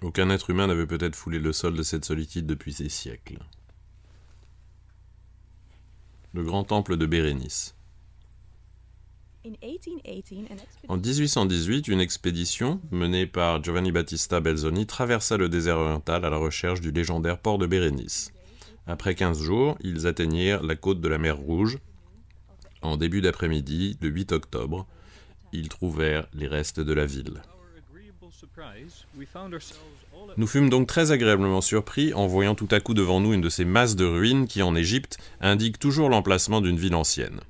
Aucun être humain n'avait peut-être foulé le sol de cette solitude depuis des siècles. Le grand temple de Bérénice. En 1818, une expédition menée par Giovanni Battista Belzoni traversa le désert oriental à la recherche du légendaire port de Bérénice. Après 15 jours, ils atteignirent la côte de la mer Rouge. En début d'après-midi, le 8 octobre, ils trouvèrent les restes de la ville. Nous fûmes donc très agréablement surpris en voyant tout à coup devant nous une de ces masses de ruines qui, en Égypte, indiquent toujours l'emplacement d'une ville ancienne.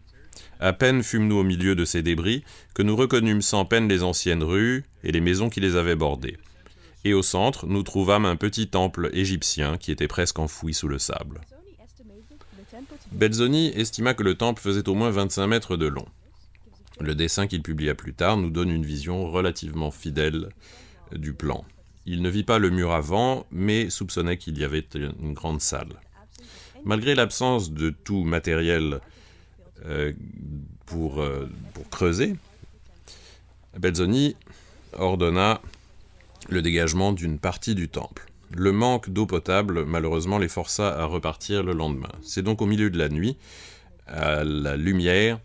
À peine fûmes-nous au milieu de ces débris que nous reconnûmes sans peine les anciennes rues et les maisons qui les avaient bordées. Et au centre, nous trouvâmes un petit temple égyptien qui était presque enfoui sous le sable. Belzoni estima que le temple faisait au moins 25 mètres de long. Le dessin qu'il publia plus tard nous donne une vision relativement fidèle du plan. Il ne vit pas le mur avant, mais soupçonnait qu'il y avait une grande salle. Malgré l'absence de tout matériel pour creuser, Belzoni ordonna le dégagement d'une partie du temple. Le manque d'eau potable, malheureusement, les força à repartir le lendemain. C'est donc au milieu de la nuit, à la lumière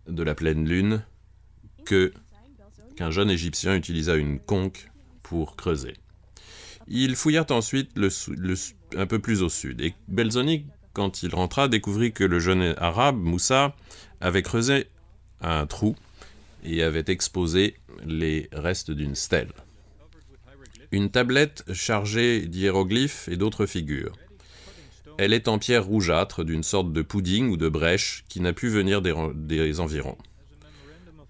de la pleine lune, qu'un jeune Égyptien utilisa une conque pour creuser. Ils fouillèrent ensuite un peu plus au sud, et Belzoni, quand il rentra, découvrit que le jeune arabe, Moussa, avait creusé un trou et avait exposé les restes d'une stèle. Une tablette chargée d'hiéroglyphes et d'autres figures. Elle est en pierre rougeâtre d'une sorte de pudding ou de brèche qui n'a pu venir des environs.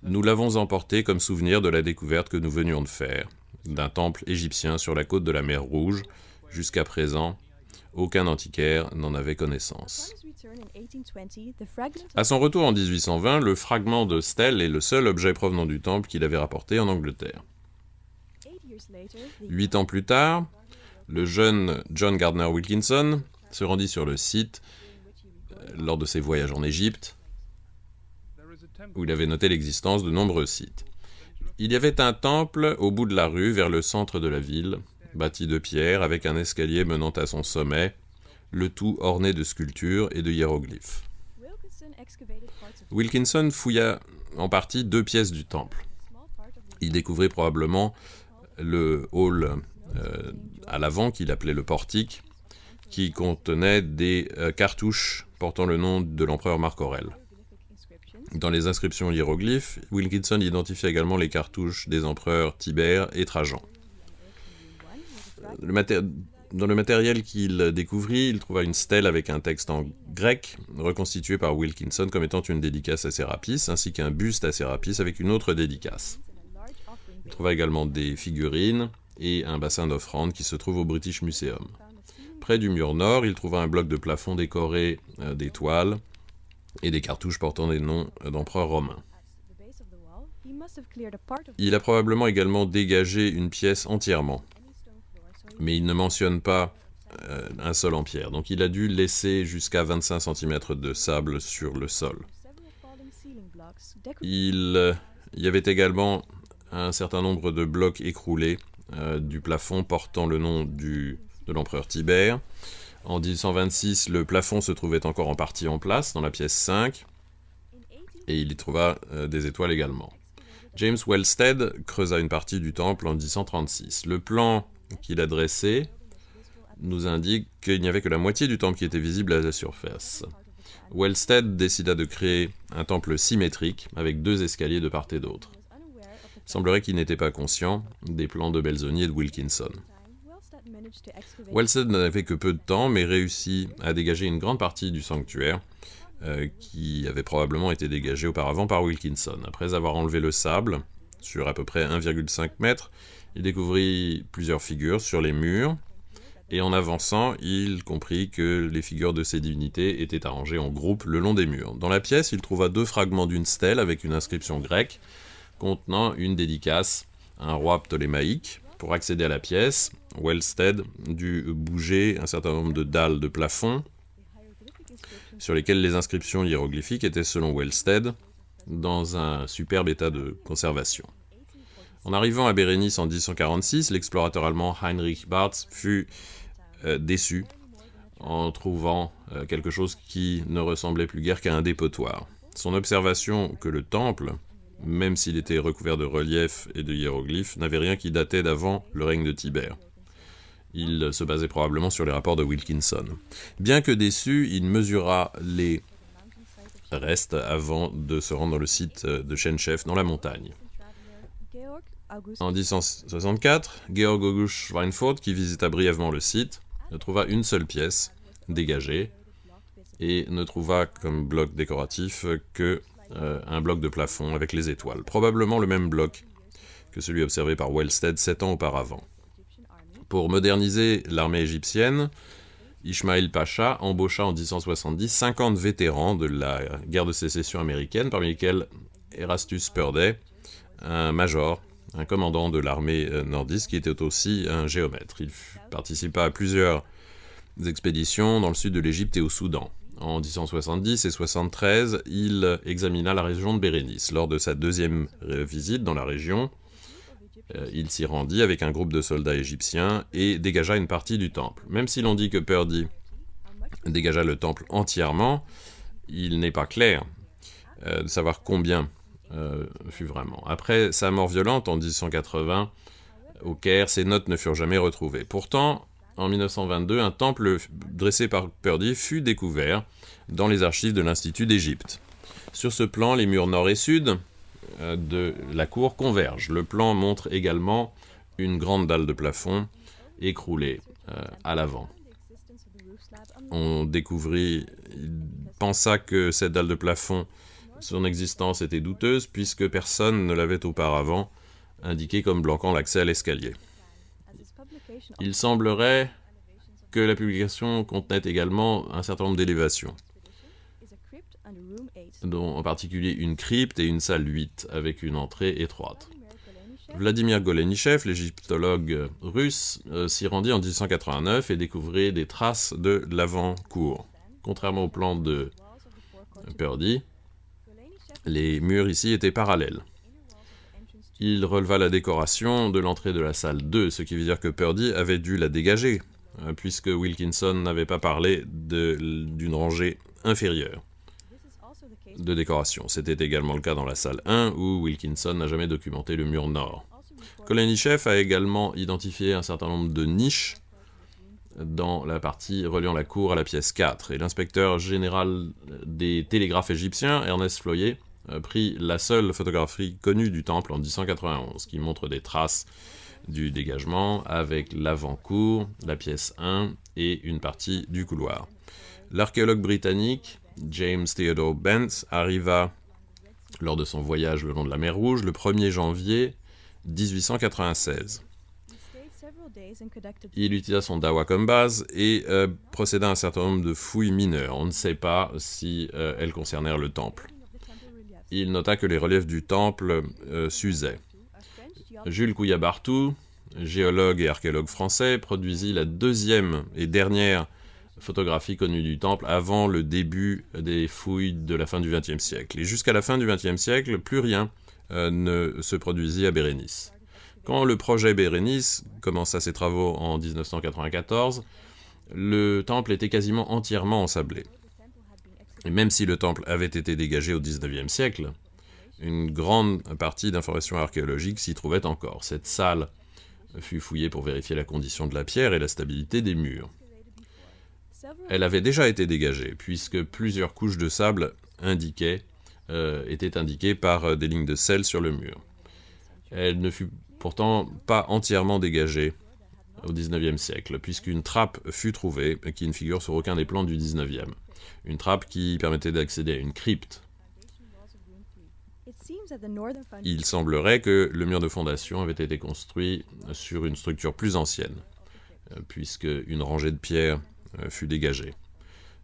Nous l'avons emportée comme souvenir de la découverte que nous venions de faire, d'un temple égyptien sur la côte de la mer Rouge. Jusqu'à présent, aucun antiquaire n'en avait connaissance. À son retour en 1820, le fragment de stèle est le seul objet provenant du temple qu'il avait rapporté en Angleterre. 8 ans plus tard, le jeune John Gardner Wilkinson se rendit sur le site lors de ses voyages en Égypte, où il avait noté l'existence de nombreux sites. Il y avait un temple au bout de la rue, vers le centre de la ville, bâti de pierre, avec un escalier menant à son sommet, le tout orné de sculptures et de hiéroglyphes. Wilkinson fouilla en partie 2 pièces du temple. Il découvrit probablement le hall à l'avant, qu'il appelait le portique, qui contenait des cartouches portant le nom de l'empereur Marc Aurèle. Dans les inscriptions hiéroglyphes, Wilkinson identifia également les cartouches des empereurs Tibère et Trajan. Dans le matériel qu'il découvrit, il trouva une stèle avec un texte en grec, reconstitué par Wilkinson comme étant une dédicace à Sérapis, ainsi qu'un buste à Sérapis avec une autre dédicace. Il trouva également des figurines et un bassin d'offrande qui se trouve au British Museum. Près du mur nord, il trouva un bloc de plafond décoré d'étoiles et des cartouches portant des noms d'empereurs romains. Il a probablement également dégagé une pièce entièrement, mais il ne mentionne pas un sol en pierre, donc il a dû laisser jusqu'à 25 cm de sable sur le sol. Il y avait également un certain nombre de blocs écroulés du plafond portant le nom de l'empereur Tibère. En 1826, le plafond se trouvait encore en partie en place, dans la pièce 5, et il y trouva des étoiles également. James Wellsted creusa une partie du temple en 1836. Le plan qu'il a dressé nous indique qu'il n'y avait que la moitié du temple qui était visible à la surface. Wellsted décida de créer un temple symétrique, avec 2 escaliers de part et d'autre. Il semblerait qu'il n'était pas conscient des plans de Belzoni et de Wilkinson. Wellsted n'avait que peu de temps, mais réussit à dégager une grande partie du sanctuaire, qui avait probablement été dégagé auparavant par Wilkinson. Après avoir enlevé le sable, sur à peu près 1,5 mètre, il découvrit plusieurs figures sur les murs, et en avançant, il comprit que les figures de ces divinités étaient arrangées en groupes le long des murs. Dans la pièce, il trouva 2 fragments d'une stèle avec une inscription grecque, contenant une dédicace à un roi ptolémaïque. Pour accéder à la pièce, Wellsted dut bouger un certain nombre de dalles de plafond sur lesquelles les inscriptions hiéroglyphiques étaient, selon Wellsted, dans un superbe état de conservation. En arrivant à Bérénice en 1846, l'explorateur allemand Heinrich Barths fut déçu en trouvant quelque chose qui ne ressemblait plus guère qu'à un dépotoir. Son observation que le temple, même s'il était recouvert de reliefs et de hiéroglyphes, n'avait rien qui datait d'avant le règne de Tibère. Il se basait probablement sur les rapports de Wilkinson. Bien que déçu, il mesura les restes avant de se rendre dans le site de Schenchef, dans la montagne. En 1864, Georg August Schweinfurt, qui visita brièvement le site, ne trouva une seule pièce dégagée et ne trouva comme bloc décoratif que un bloc de plafond avec les étoiles. Probablement le même bloc que celui observé par Wellsted 7 ans auparavant. Pour moderniser l'armée égyptienne, Ismail Pacha embaucha en 1870 50 vétérans de la guerre de sécession américaine, parmi lesquels Erastus Purday, un major, un commandant de l'armée nordiste qui était aussi un géomètre. Il participa à plusieurs expéditions dans le sud de l'Égypte et au Soudan. En 1870 et 1873, il examina la région de Bérénice. Lors de sa deuxième visite dans la région, il s'y rendit avec un groupe de soldats égyptiens et dégagea une partie du temple. Même si l'on dit que Purdy dégagea le temple entièrement, il n'est pas clair de savoir combien fut vraiment. Après sa mort violente en 1880, au Caire, ses notes ne furent jamais retrouvées. Pourtant, en 1922, un temple dressé par Purdy fut découvert dans les archives de l'Institut d'Égypte. Sur ce plan, les murs nord et sud de la cour convergent. Le plan montre également une grande dalle de plafond écroulée à l'avant. Il pensa que cette dalle de plafond, son existence était douteuse puisque personne ne l'avait auparavant indiqué comme bloquant l'accès à l'escalier. Il semblerait que la publication contenait également un certain nombre d'élévations, dont en particulier une crypte et une salle 8 avec une entrée étroite. Vladimir Golenichev, l'égyptologue russe, s'y rendit en 1889 et découvrit des traces de l'avant-cour. Contrairement au plan de Purdy, les murs ici étaient parallèles. Il releva la décoration de l'entrée de la salle 2, ce qui veut dire que Purdy avait dû la dégager, puisque Wilkinson n'avait pas parlé d'une rangée inférieure de décoration. C'était également le cas dans la salle 1, où Wilkinson n'a jamais documenté le mur nord. Golenichev a également identifié un certain nombre de niches dans la partie reliant la cour à la pièce 4, et l'inspecteur général des télégraphes égyptiens, Ernest Floyer, prit la seule photographie connue du temple en 1891, qui montre des traces du dégagement avec l'avant-cour, la pièce 1 et une partie du couloir. L'archéologue britannique James Theodore Bent arriva lors de son voyage le long de la mer Rouge le 1er janvier 1896. Il utilisa son dawa comme base et procéda à un certain nombre de fouilles mineures. On ne sait pas si elles concernèrent le temple. Il nota que les reliefs du temple s'usaient. Jules Couillat-Barthou, géologue et archéologue français, produisit la deuxième et dernière photographie connue du temple avant le début des fouilles de la fin du XXe siècle. Et jusqu'à la fin du XXe siècle, plus rien ne se produisit à Bérénice. Quand le projet Bérénice commença ses travaux en 1994, le temple était quasiment entièrement ensablé. Et même si le temple avait été dégagé au XIXe siècle, une grande partie d'informations archéologiques s'y trouvait encore. Cette salle fut fouillée pour vérifier la condition de la pierre et la stabilité des murs. Elle avait déjà été dégagée, puisque plusieurs couches de sable étaient indiquées par des lignes de sel sur le mur. Elle ne fut pourtant pas entièrement dégagée au XIXe siècle, puisqu'une trappe fut trouvée qui ne figure sur aucun des plans du XIXe. Une trappe qui permettait d'accéder à une crypte. Il semblerait que le mur de fondation avait été construit sur une structure plus ancienne, puisque une rangée de pierres fut dégagée.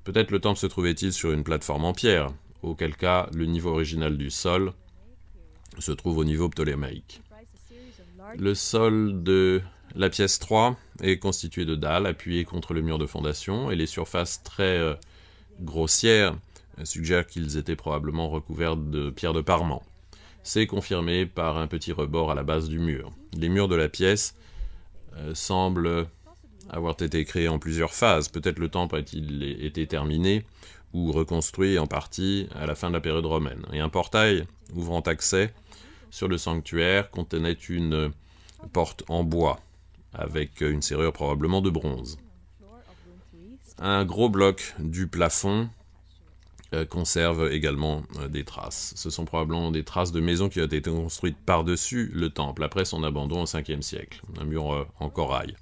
Peut-être le temple se trouvait-il sur une plateforme en pierre, auquel cas le niveau original du sol se trouve au niveau ptolémaïque. Le sol de la pièce 3 est constitué de dalles appuyées contre le mur de fondation et les surfaces très grossières suggèrent qu'ils étaient probablement recouverts de pierres de parement. C'est confirmé par un petit rebord à la base du mur. Les murs de la pièce semblent avoir été créés en plusieurs phases. Peut-être le temple a-t-il été terminé ou reconstruit en partie à la fin de la période romaine. Et un portail ouvrant accès sur le sanctuaire contenait une porte en bois, avec une serrure probablement de bronze. Un gros bloc du plafond conserve également des traces. Ce sont probablement des traces de maisons qui ont été construites par-dessus le temple, après son abandon au 5e siècle. Un mur en corail.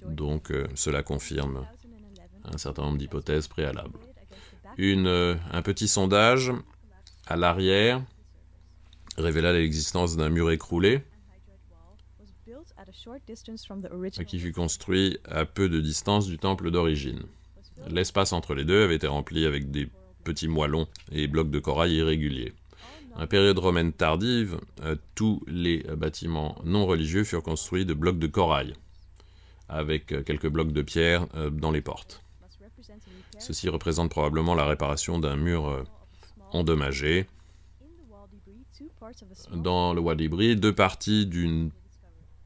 Donc cela confirme un certain nombre d'hypothèses préalables. Un petit sondage à l'arrière révéla l'existence d'un mur écroulé qui fut construit à peu de distance du temple d'origine. L'espace entre les deux avait été rempli avec des petits moellons et blocs de corail irréguliers. À la période romaine tardive, tous les bâtiments non religieux furent construits de blocs de corail, avec quelques blocs de pierre dans les portes. Ceci représente probablement la réparation d'un mur endommagé. Dans le Wadi Bri, 2 parties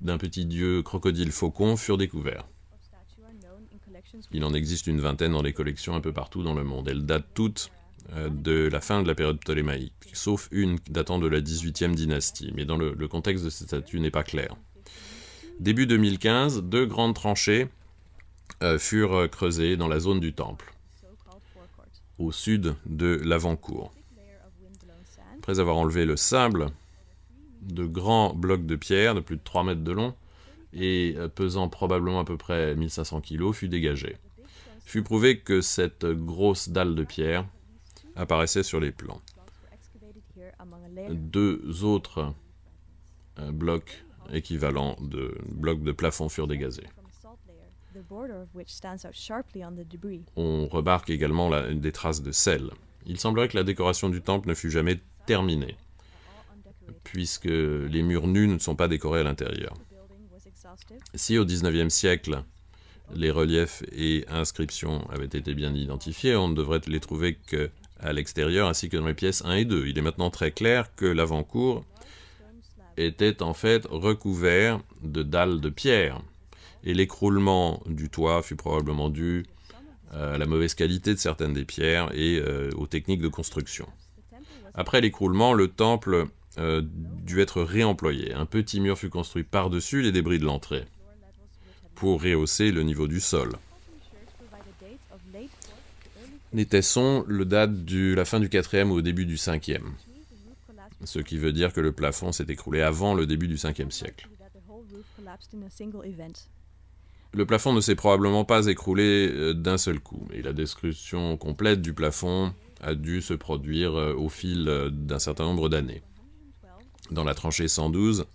d'un petit dieu crocodile faucon furent découverts. Il en existe une vingtaine dans les collections un peu partout dans le monde. Elles datent toutes de la fin de la période ptolémaïque, sauf une datant de la 18e dynastie, mais dans le contexte de ces statues n'est pas clair. Début 2015, 2 grandes tranchées furent creusées dans la zone du temple, au sud de l'avant-cour. Après avoir enlevé le sable, de grands blocs de pierre de plus de 3 mètres de long et pesant probablement à peu près 1500 kg fut dégagé. Fut prouvé que cette grosse dalle de pierre apparaissait sur les plans. 2 autres blocs équivalents de blocs de plafond furent dégagés. On remarque également des traces de sel. Il semblerait que la décoration du temple ne fut jamais terminée, puisque les murs nus ne sont pas décorés à l'intérieur. Si au XIXe siècle, les reliefs et inscriptions avaient été bien identifiés, on ne devrait les trouver qu'à l'extérieur ainsi que dans les pièces 1 et 2. Il est maintenant très clair que l'avant-cour était en fait recouvert de dalles de pierre, et l'écroulement du toit fut probablement dû à la mauvaise qualité de certaines des pierres et aux techniques de construction. Après l'écroulement, le temple dut être réemployé. Un petit mur fut construit par-dessus les débris de l'entrée pour rehausser le niveau du sol. Les tessons le datent de la fin du 4e ou au début du 5e, ce qui veut dire que le plafond s'est écroulé avant le début du 5e siècle. Le plafond ne s'est probablement pas écroulé d'un seul coup, et la destruction complète du plafond a dû se produire au fil d'un certain nombre d'années. Dans la tranchée 112,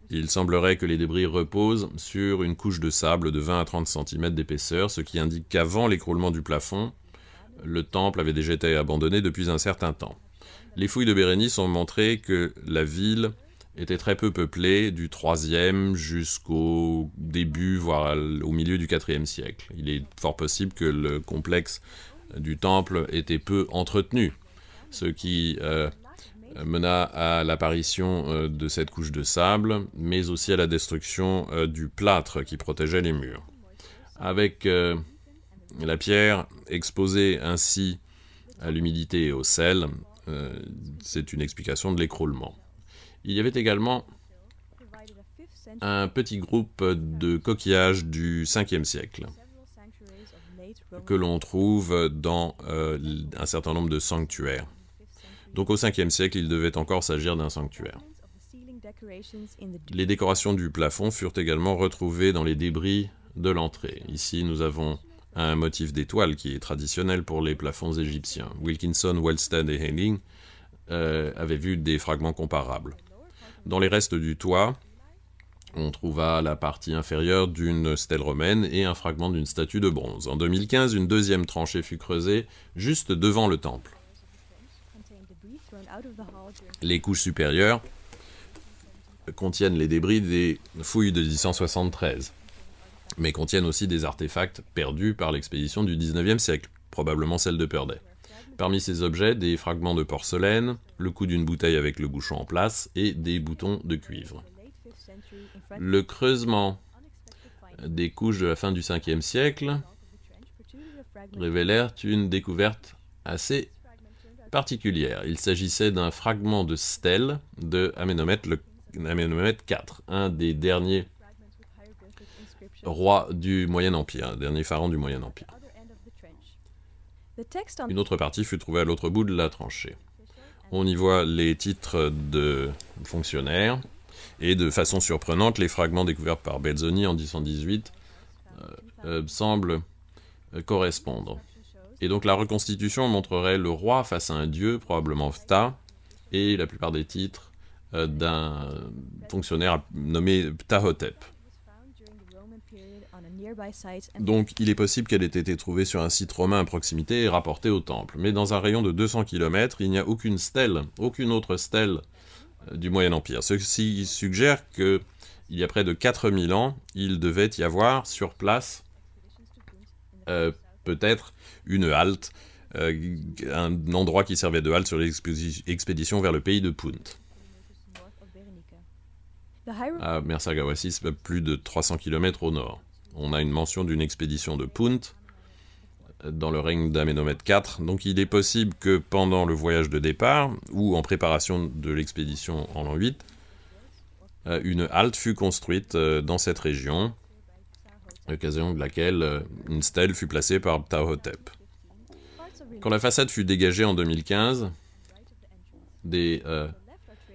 il semblerait que les débris reposent sur une couche de sable de 20 à 30 cm d'épaisseur, ce qui indique qu'avant l'écroulement du plafond, le temple avait déjà été abandonné depuis un certain temps. Les fouilles de Bérénice ont montré que la ville était très peu peuplée du 3e jusqu'au début, voire au milieu du 4e siècle. Il est fort possible que le complexe du temple était peu entretenu, ce qui mena à l'apparition de cette couche de sable, mais aussi à la destruction du plâtre qui protégeait les murs. Avec la pierre exposée ainsi à l'humidité et au sel, c'est une explication de l'écroulement. Il y avait également un petit groupe de coquillages du 5e siècle que l'on trouve dans un certain nombre de sanctuaires. Donc au 5e siècle, il devait encore s'agir d'un sanctuaire. Les décorations du plafond furent également retrouvées dans les débris de l'entrée. Ici, nous avons un motif d'étoile qui est traditionnel pour les plafonds égyptiens. Wilkinson, Wellsted et Henning avaient vu des fragments comparables. Dans les restes du toit, on trouva la partie inférieure d'une stèle romaine et un fragment d'une statue de bronze. En 2015, une deuxième tranchée fut creusée juste devant le temple. Les couches supérieures contiennent les débris des fouilles de 1873, mais contiennent aussi des artefacts perdus par l'expédition du 19e siècle, probablement celle de Purday. Parmi ces objets, des fragments de porcelaine, le cou d'une bouteille avec le bouchon en place et des boutons de cuivre. Le creusement des couches de la fin du 5e siècle révélèrent une découverte assez particulière. Il s'agissait d'un fragment de stèle de Amenhotep IV, un des derniers rois du Moyen-Empire, dernier pharaon du Moyen-Empire. Une autre partie fut trouvée à l'autre bout de la tranchée. On y voit les titres de fonctionnaires et de façon surprenante, les fragments découverts par Belzoni en 1018 semblent correspondre. Et donc la reconstitution montrerait le roi face à un dieu, probablement Phta, et la plupart des titres d'un fonctionnaire nommé Ptahhotep. Donc il est possible qu'elle ait été trouvée sur un site romain à proximité et rapportée au temple. Mais dans un rayon de 200 km, il n'y a aucune stèle, aucune autre stèle du Moyen-Empire. Ceci suggère qu'il y a près de 4000 ans, il devait y avoir sur place peut-être une halte, un endroit qui servait de halte sur l'expédition vers le pays de Punt. À Mersagawasis, plus de 300 km au nord. On a une mention d'une expédition de Punt dans le règne d'Amenhotep IV, donc il est possible que pendant le voyage de départ, ou en préparation de l'expédition en l'an 8, une halte fut construite dans cette région, à l'occasion de laquelle une stèle fut placée par Ptahhotep. Quand la façade fut dégagée en 2015, des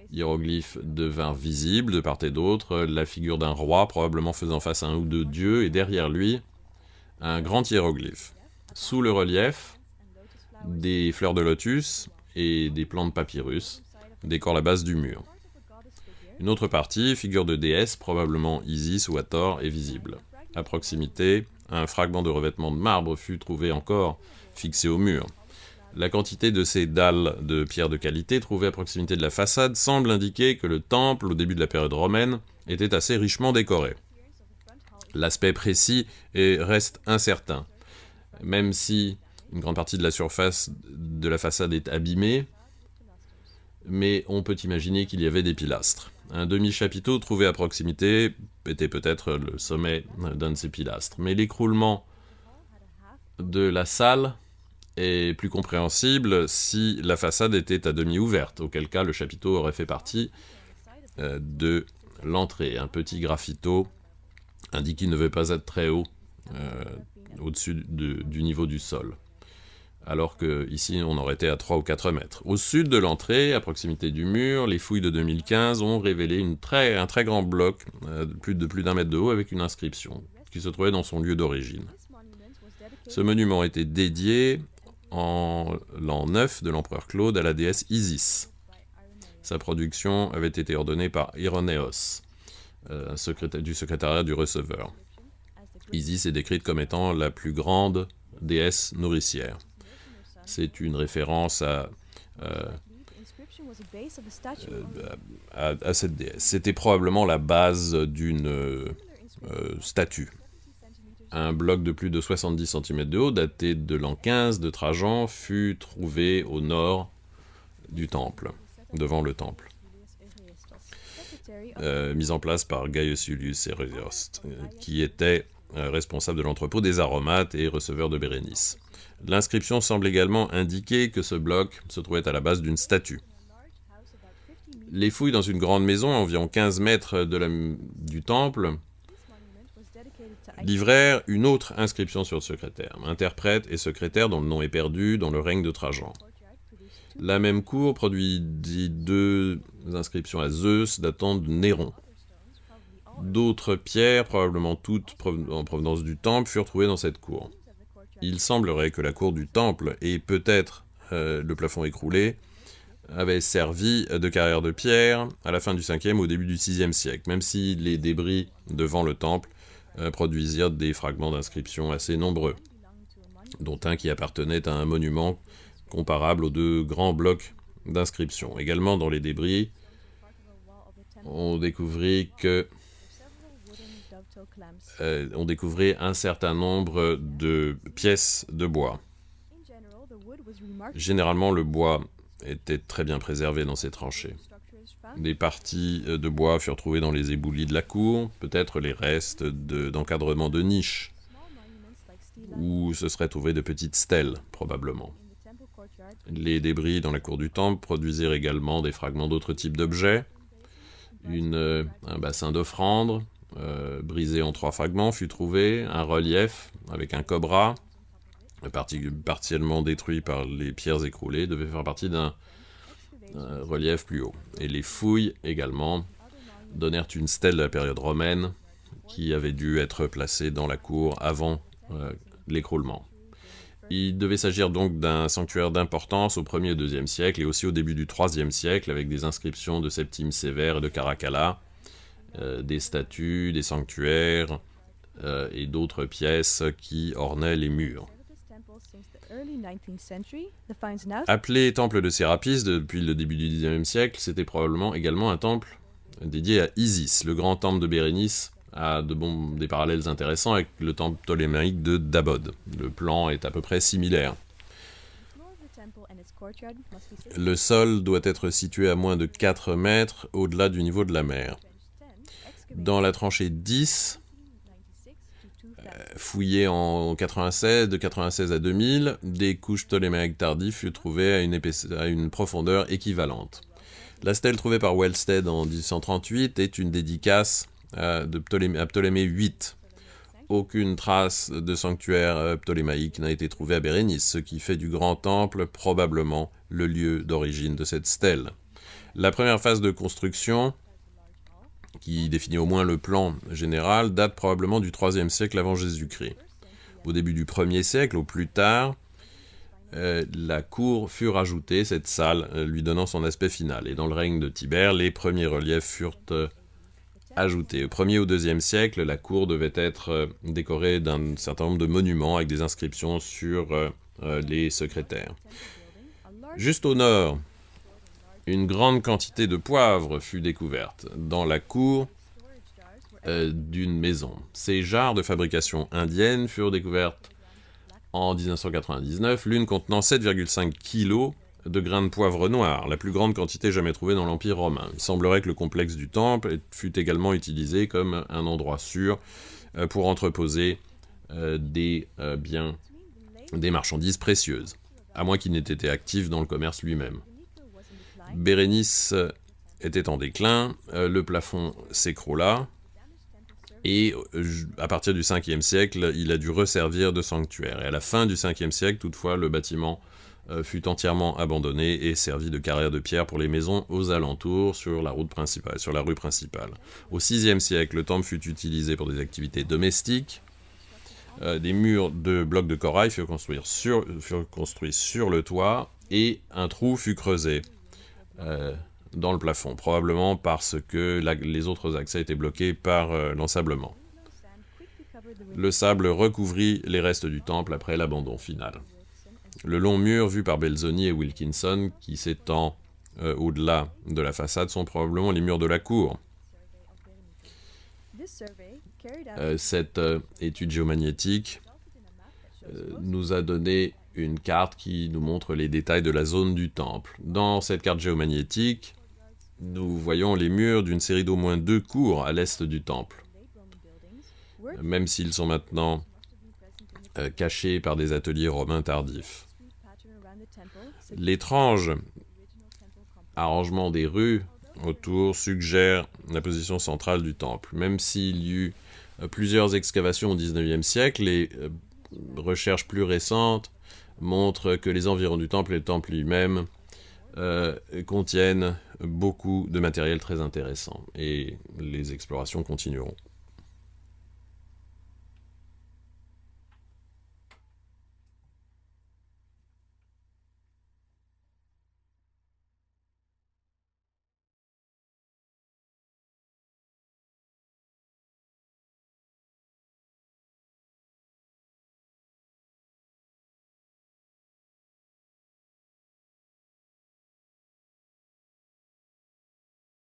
hiéroglyphes devinrent visibles de part et d'autre, la figure d'un roi probablement faisant face à un ou deux dieux, et derrière lui, un grand hiéroglyphe. Sous le relief, des fleurs de lotus et des plants de papyrus décorent la base du mur. Une autre partie, figure de déesse, probablement Isis ou Hathor, est visible. À proximité, un fragment de revêtement de marbre fut trouvé encore fixé au mur. La quantité de ces dalles de pierre de qualité trouvées à proximité de la façade semble indiquer que le temple, au début de la période romaine, était assez richement décoré. L'aspect précis reste incertain. Même si une grande partie de la surface de la façade est abîmée, mais on peut imaginer qu'il y avait des pilastres. Un demi-chapiteau trouvé à proximité était peut-être le sommet d'un de ces pilastres. Mais l'écroulement de la salle est plus compréhensible si la façade était à demi ouverte, auquel cas le chapiteau aurait fait partie de l'entrée. Un petit graffito indique qu'il ne devait pas être très haut, au-dessus du niveau du sol, alors qu'ici on aurait été à 3 ou 4 mètres. Au sud de l'entrée, à proximité du mur, les fouilles de 2015 ont révélé un très grand bloc, plus d'un mètre de haut, avec une inscription, qui se trouvait dans son lieu d'origine. Ce monument était dédié en l'an 9 de l'empereur Claude à la déesse Isis. Sa production avait été ordonnée par Ironéos, du secrétariat du receveur. Isis est décrite comme étant la plus grande déesse nourricière. C'est une référence à cette déesse. C'était probablement la base d'une statue. Un bloc de plus de 70 cm de haut, daté de l'an 15 de Trajan, fut trouvé au nord du temple, devant le temple. Mis en place par Gaius Julius Erioste, qui était responsable de l'entrepôt des aromates et receveur de Bérénice. L'inscription semble également indiquer que ce bloc se trouvait à la base d'une statue. Les fouilles dans une grande maison, à environ 15 mètres du temple, livrèrent une autre inscription sur le secrétaire. Interprète et secrétaire dont le nom est perdu dans le règne de Trajan. La même cour produit 2 inscriptions à Zeus datant de Néron. D'autres pierres, probablement toutes en provenance du temple, furent trouvées dans cette cour. Il semblerait que la cour du temple, et peut-être le plafond écroulé, avait servi de carrière de pierre à la fin du 5e ou au début du 6e siècle, même si les débris devant le temple produisirent des fragments d'inscriptions assez nombreux, dont un qui appartenait à un monument comparable aux 2 grands blocs d'inscriptions. Également dans les débris, on découvrit un certain nombre de pièces de bois. Généralement, le bois était très bien préservé dans ces tranchées. Des parties de bois furent trouvées dans les éboulis de la cour, peut-être les restes d'encadrement de niches, où se seraient trouvées de petites stèles, probablement. Les débris dans la cour du temple produisirent également des fragments d'autres types d'objets. Un bassin d'offrande, brisé en 3 fragments, fut trouvé, un relief avec un cobra, partiellement détruit par les pierres écroulées, devait faire partie d'un relief plus haut. Et les fouilles également donnèrent une stèle de la période romaine qui avait dû être placée dans la cour avant l'écroulement. Il devait s'agir donc d'un sanctuaire d'importance au 1er et 2e siècle et aussi au début du 3e siècle avec des inscriptions de Septime Sévère et de Caracalla, des statues, des sanctuaires et d'autres pièces qui ornaient les murs. Appelé temple de Sérapis depuis le début du Xe siècle, c'était probablement également un temple dédié à Isis. Le grand temple de Bérénice a des parallèles intéressants avec le temple ptolémaïque de Dabod. Le plan est à peu près similaire. Le sol doit être situé à moins de 4 mètres au-delà du niveau de la mer. Dans la tranchée 10, fouillée en 96, de 96 à 2000, des couches ptolémaïques tardives furent trouvées à une profondeur équivalente. La stèle trouvée par Wellsted en 1838 est une dédicace à Ptolémée VIII. Aucune trace de sanctuaire ptolémaïque n'a été trouvée à Bérénice, ce qui fait du grand temple probablement le lieu d'origine de cette stèle. La première phase de construction, qui définit au moins le plan général, date probablement du IIIe siècle avant Jésus-Christ. Au début du 1er siècle, au plus tard, la cour fut rajoutée, cette salle lui donnant son aspect final. Et dans le règne de Tibère, les premiers reliefs furent ajoutés. Au 1er ou 2e siècle, la cour devait être décorée d'un certain nombre de monuments avec des inscriptions sur les secrétaires. Juste au nord, une grande quantité de poivre fut découverte dans la cour d'une maison. Ces jarres de fabrication indienne furent découvertes en 1999, l'une contenant 7,5 kg de grains de poivre noir, la plus grande quantité jamais trouvée dans l'Empire romain. Il semblerait que le complexe du temple fut également utilisé comme un endroit sûr pour entreposer des marchandises précieuses, à moins qu'il n'ait été actif dans le commerce lui-même. Bérénice était en déclin, le plafond s'écroula, et à partir du 5e siècle, il a dû resservir de sanctuaire. Et à la fin du 5e siècle, toutefois, le bâtiment fut entièrement abandonné et servit de carrière de pierre pour les maisons aux alentours sur la rue principale. Au 6e siècle, le temple fut utilisé pour des activités domestiques. Des murs de blocs de corail furent construits sur le toit et un trou fut creusé dans le plafond, probablement parce que les autres accès étaient bloqués par l'ensablement. Le sable recouvrit les restes du temple après l'abandon final. Le long mur vu par Belzoni et Wilkinson, qui s'étend au-delà de la façade, sont probablement les murs de la cour. Cette étude géomagnétique nous a donné une carte qui nous montre les détails de la zone du temple. Dans cette carte géomagnétique, nous voyons les murs d'une série d'au moins 2 cours à l'est du temple. Même s'ils sont maintenant cachés par des ateliers romains tardifs. L'étrange arrangement des rues autour suggère la position centrale du temple. Même s'il y eut plusieurs excavations au XIXe siècle, les recherches plus récentes montrent que les environs du temple et le temple lui-même contiennent beaucoup de matériel très intéressant. Et les explorations continueront.